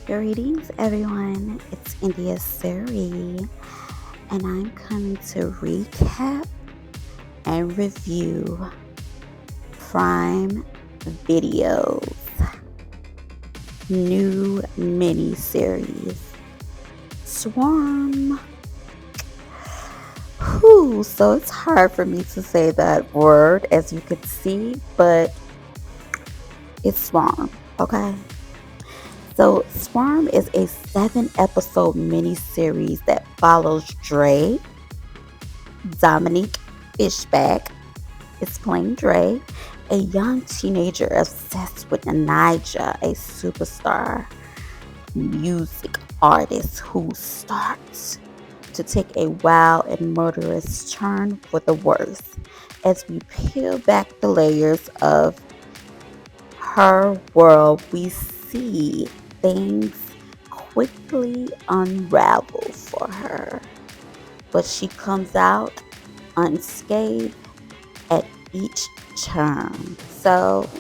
Greetings, everyone. It's ItsIndiaZuri, and I'm coming to recap and review Prime Video's new mini-series, Swarm. So it's hard for me to say that word, as you can see, but it's Swarm, okay? So Swarm is a 7-episode mini-series that follows Dre, Dominique Fishback, it's plain Dre, a young teenager obsessed with Nija, a superstar music artist who starts to take a wild and murderous turn for the worse. As we peel back the layers of her world, we see things quickly unravel for her, but she comes out unscathed at each turn. So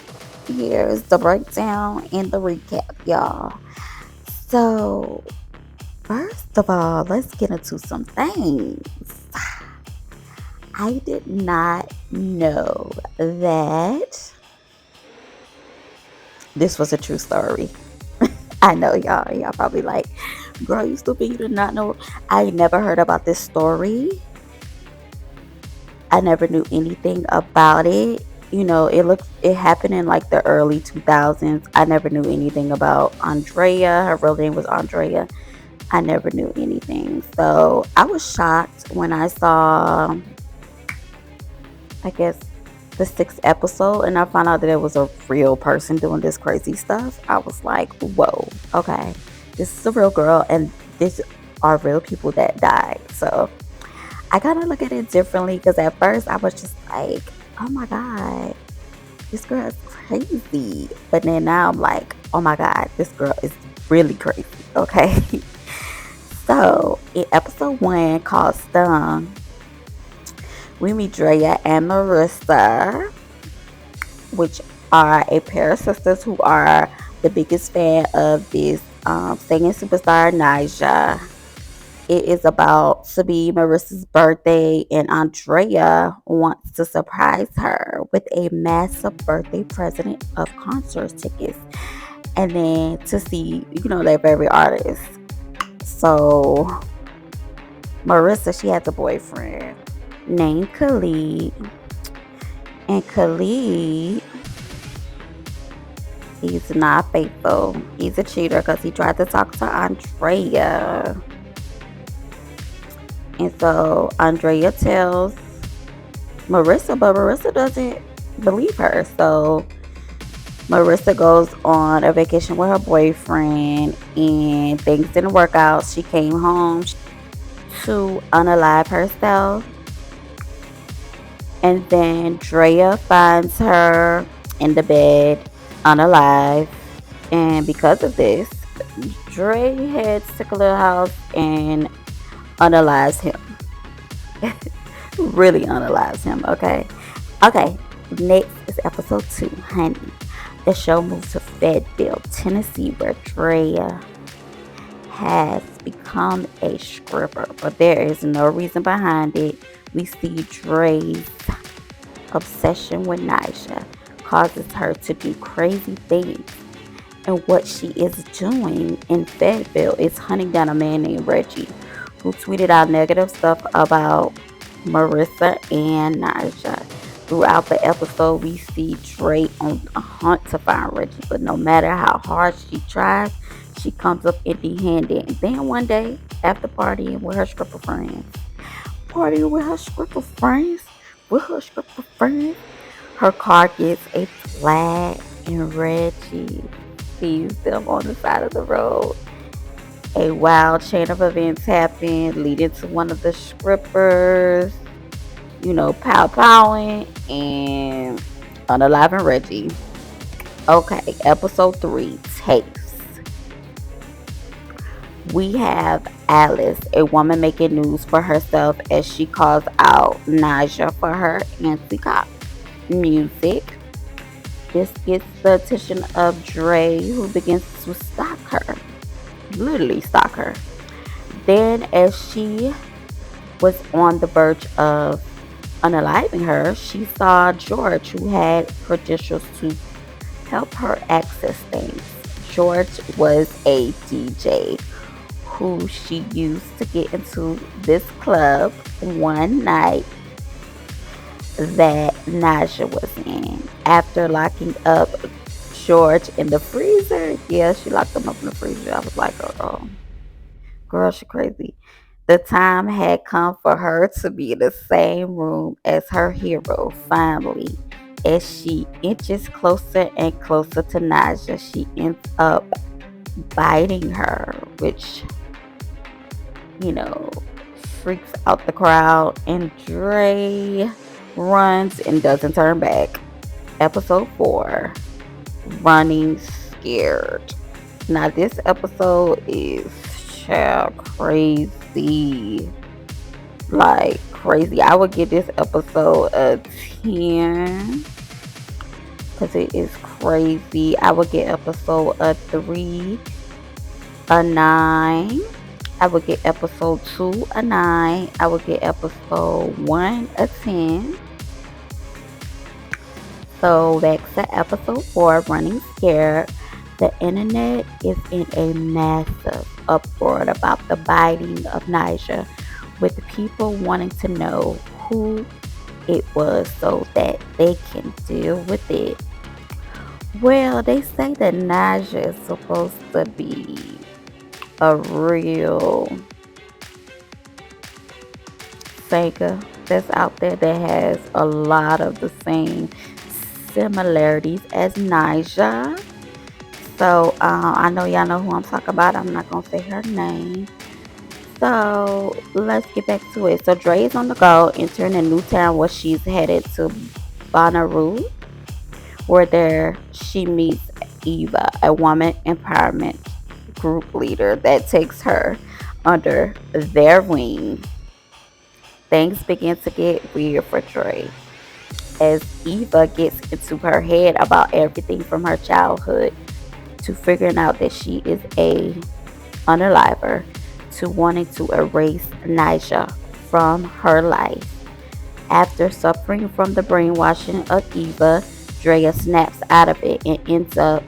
here's the breakdown and the recap, y'all. So first of all, let's get into some things. I did not know that this was a true story. I know y'all probably like, girl, you stupid, you did not know. I never heard about this story. I never knew anything about it. It happened in like the early 2000s. I never knew anything about Andrea. Her real name was Andrea. I never knew anything. So I was shocked when I saw, I guess, the 6th episode, and I found out that it was a real person doing this crazy stuff. I was like, whoa, okay, this is a real girl, and these are real people that died. So I gotta look at it differently, because at first I was just like, oh my god, this girl is crazy. But then now I'm like, oh my god, this girl is really crazy, okay? So in episode 1, called Stung, we meet Drea and Marissa, which are a pair of sisters who are the biggest fan of this singing superstar, Nija. It is about to be Marissa's birthday, and Andrea wants to surprise her with a massive birthday present of concert tickets, and then to see, their favorite artist. So Marissa, she has a boyfriend named Khalid, and Khalid, he's not faithful. He's a cheater because he tried to talk to Andrea. And so Andrea tells Marissa, but Marissa doesn't believe her. So Marissa goes on a vacation with her boyfriend, and things didn't work out. She came home to unalive herself. And then Drea finds her in the bed, unalive. And because of this, Dre heads to Khalil's house and unalives him. Really unalives him, okay? Okay, next is episode 2, honey. The show moves to Fayetteville, Tennessee, where Drea has become a stripper, but there is no reason behind it. We see Dre's obsession with Nija causes her to do crazy things. And what she is doing in Fayetteville is hunting down a man named Reggie, who tweeted out negative stuff about Marissa and Nija. Throughout the episode, we see Dre on a hunt to find Reggie, but no matter how hard she tries, she comes up empty-handed. And then one day, after partying with her stripper friends, her car gets a flat, and Reggie sees them on the side of the road. A wild chain of events happen, leading to one of the strippers, pow-powing and unaliving Reggie. Okay, episode 3, Tapes. We have Alice, a woman making news for herself as she calls out Naja for her anti-cop music. This gets the attention of Dre, who begins to stalk her, literally stalk her. Then, as she was on the verge of unaliving her, she saw George, who had credentials to help her access things. George was a DJ who she used to get into this club one night that Naja was in. After locking up George in the freezer, yeah, she locked him up in the freezer. I was like, oh, girl, she crazy. The time had come for her to be in the same room as her hero, finally. As she inches closer and closer to Naja, she ends up biting her, which, you know, freaks out the crowd, and Dre runs and doesn't turn back. Episode 4, Running Scared. Now, this episode is crazy. Like, crazy. I would give this episode a 10 because it is crazy. I would get episode a 3, a 9. I would get episode 2 a 9. I would get episode 1 a 10. So back to episode 4, Running Scared. The internet is in a massive uproar about the biting of Naja, with people wanting to know who it was so that they can deal with it. Well, they say that Naja is supposed to be a real singer that's out there that has a lot of the same similarities as Naja. So I know y'all know who I'm talking about. I'm not gonna say her name. So let's get back to it. So Dre is on the go, entering a new town where she's headed to Bonnaroo, where there she meets Eva, a woman empowerment group leader that takes her under their wing. Things begin to get weird for Dre as Eva gets into her head about everything from her childhood to figuring out that she is a unaliver to wanting to erase Naja from her life. After suffering from the brainwashing of Eva, Drea snaps out of it and ends up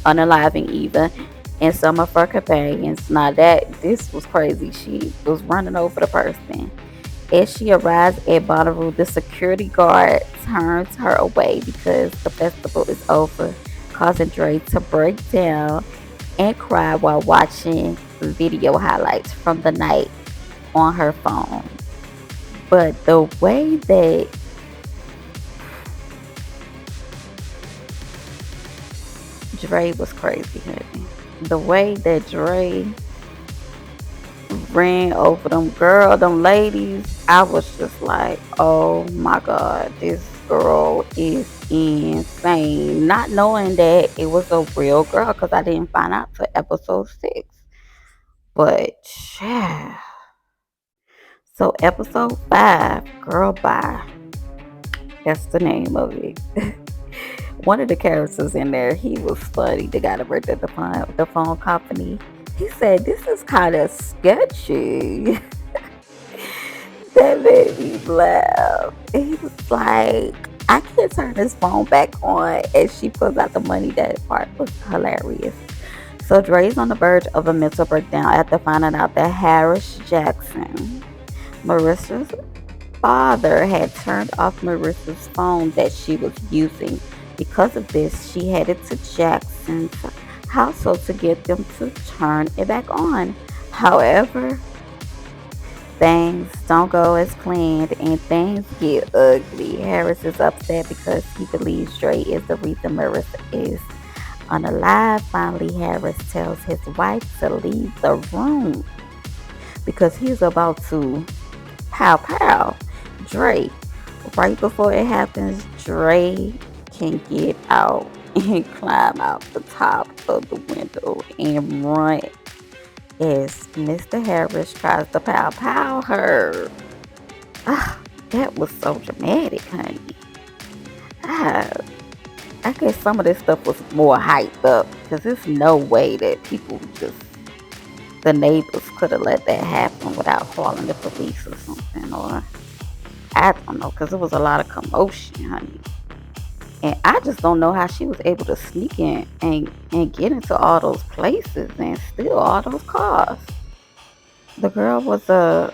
unaliving Eva and some of her companions. Now this was crazy. She was running over the person. As she arrives at Bonnaroo, the security guard turns her away because the festival is over, causing Dre to break down and cry while watching video highlights from the night on her phone. But the way that Dre was crazy, honey. The way that Dre ran over them ladies, I was just like, oh my god, this girl is insane. Not knowing that it was a real girl, because I didn't find out till episode 6. But yeah. So episode 5, Girl Bye. That's the name of it. One of the characters in there, he was funny. The guy that worked at the phone company. He said, "This is kind of sketchy." That made me laugh. And he was like, "I can't turn this phone back on." And she pulls out the money. That part was hilarious. So Dre's on the verge of a mental breakdown after finding out that Harris Jackson, Marissa's father, had turned off Marissa's phone that she was using. Because of this, she headed to Jackson's household to get them to turn it back on. However, things don't go as planned and things get ugly. Harris is upset because he believes Dre is the reason Marissa is unalive. Finally, Harris tells his wife to leave the room because he's about to pow pow Dre. Right before it happens, Dre can get out and climb out the top of the window and run as Mr. Harris tries to pow her. Ah, that was so dramatic, honey. Ah, I guess some of this stuff was more hyped up because there's no way that the neighbors could have let that happen without calling the police or something, or I don't know, because it was a lot of commotion, honey. And I just don't know how she was able to sneak in and get into all those places and steal all those cars. The girl was a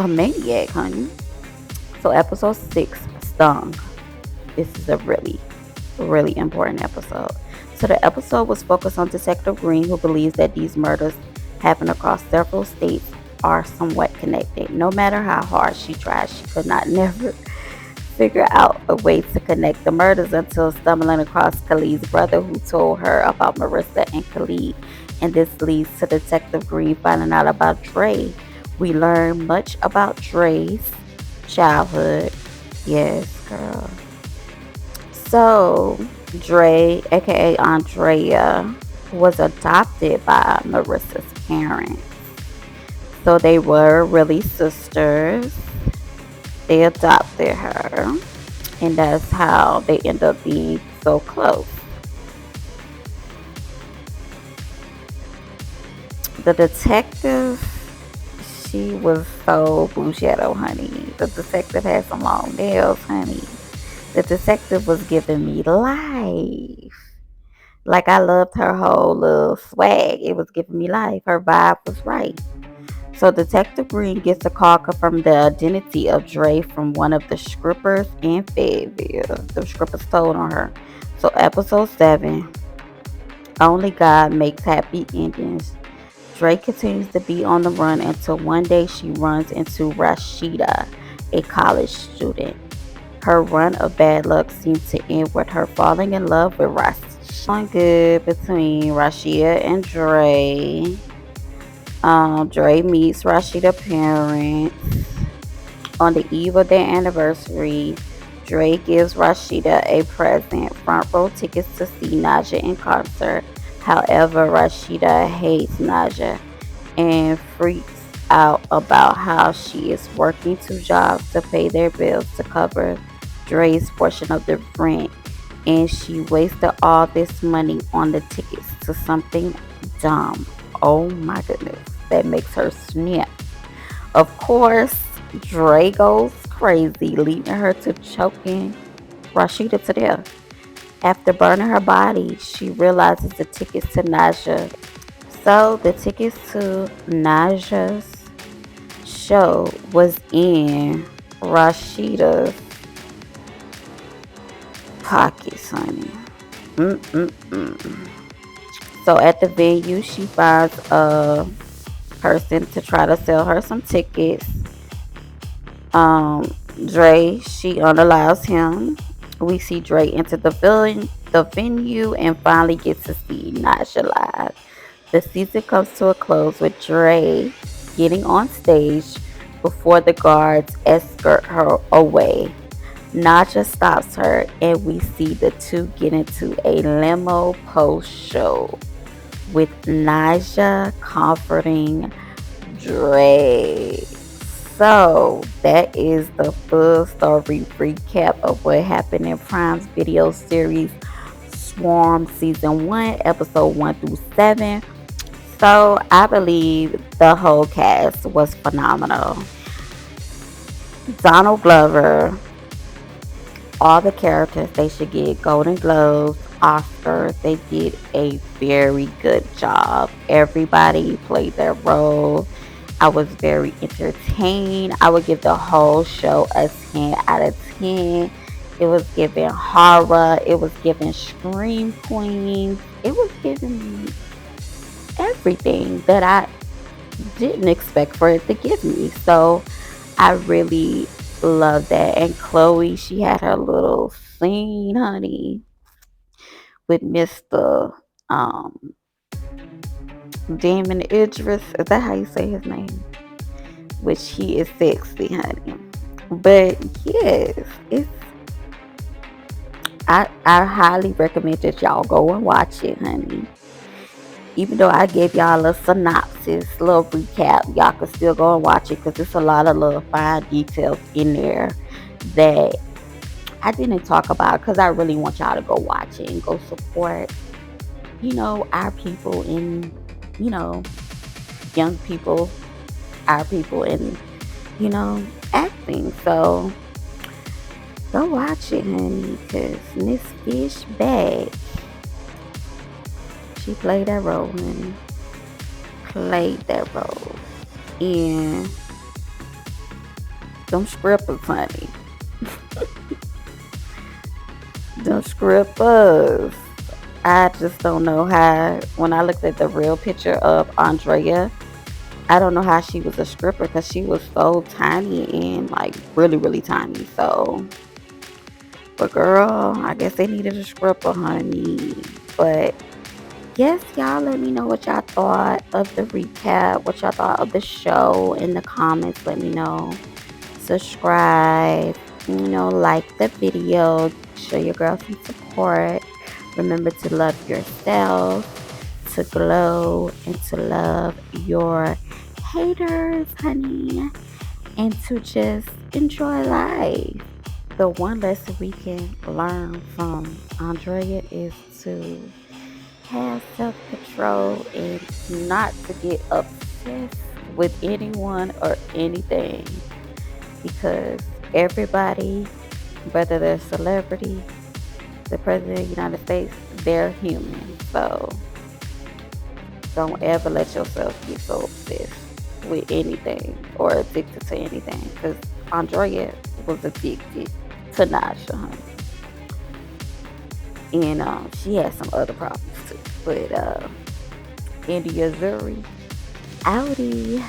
maniac, honey. So episode 6, Stung. This is a really important episode. So the episode was focused on Detective Green, who believes that these murders happen across several states are somewhat connected. No matter how hard she tried, she could not never figure out a way to connect the murders until stumbling across Khalid's brother, who told her about Marissa and Khalid. And this leads to Detective Green finding out about Dre. We learn much about Dre's childhood. Yes, girl. So, Dre, aka Andrea, was adopted by Marissa's parents. So they were really sisters. They adopted her, and that's how they end up being so close. The detective, she was so blue shadow, honey. The detective had some long nails, honey. The detective was giving me life. Like, I loved her whole little swag. It was giving me life. Her vibe was right. So Detective Green gets a call confirming the identity of Dre from one of the strippers in Fayetteville. The strippers told on her. So episode 7, Only God Makes Happy Endings. Dre continues to be on the run until one day she runs into Rashida, a college student. Her run of bad luck seems to end with her falling in love with Rashida. Going good between Rashida and Dre. Dre meets Rashida parents on the eve of their anniversary. Dre gives Rashida a present, front row tickets to see Naja in concert. However, Rashida hates Naja and freaks out about how she is working 2 jobs to pay their bills to cover Dre's portion of the rent, and she wasted all this money on the tickets to something dumb. Oh my goodness, that makes her snap. Of course, Dre goes crazy, leading her to choking Rashida to death. After burning her body, she realizes the tickets to Naja. So the tickets to Naja's show was in Rashida's pockets, honey. Mm-mm-mm. So at the venue, she finds a person to try to sell her some tickets. Dre, she unallows him. We see Dre enter the venue and finally get to see Naja live. The season comes to a close with Dre getting on stage before the guards escort her away. Naja stops her and we see the two get into a limo post-show with Naja comforting Dre. So that is the full story recap of what happened in Prime's video series Swarm Season 1, Episode 1 through 7. So I believe the whole cast was phenomenal. Donald Glover, all the characters, they should get Golden Globes, Oscars. They did a very good job. Everybody played their role. I was very entertained. I would give the whole show a 10 out of 10. It was giving horror. It was giving scream queens. It was giving me everything that I didn't expect for it to give me. So I really love that. And Chloe, she had her little scene, honey, with Mr. Damon Idris. Is that how you say his name? Which he is sexy, honey. But yes, I highly recommend that y'all go and watch it, honey. Even though I gave y'all a synopsis, little recap, y'all can still go and watch it because there's a lot of little fine details in there that I didn't talk about because I really want y'all to go watch it and go support, our people in, you know, young people, our people in, acting. So go watch it, honey, because Miss Fish bag, she played that role, honey. Played that role. And them scrippers, honey. Them scrippers. I just don't know how, when I looked at the real picture of Andrea, I don't know how she was a stripper because she was so tiny and like really, really tiny. So, but girl, I guess they needed a stripper, honey. But yes, y'all let me know what y'all thought of the recap, what y'all thought of the show in the comments. Let me know. Subscribe, like the video, show your girl some support. Remember to love yourself, to glow, and to love your haters, honey, and to just enjoy life. The one lesson we can learn from Andrea is to have self-control and not to get obsessed with anyone or anything, because everybody, whether they're a celebrity, the president of the United States, they're human. So don't ever let yourself get so obsessed with anything or addicted to anything, because Andrea was addicted to Naja, honey. And she had some other problems too. But ItsIndiaZuri, outie.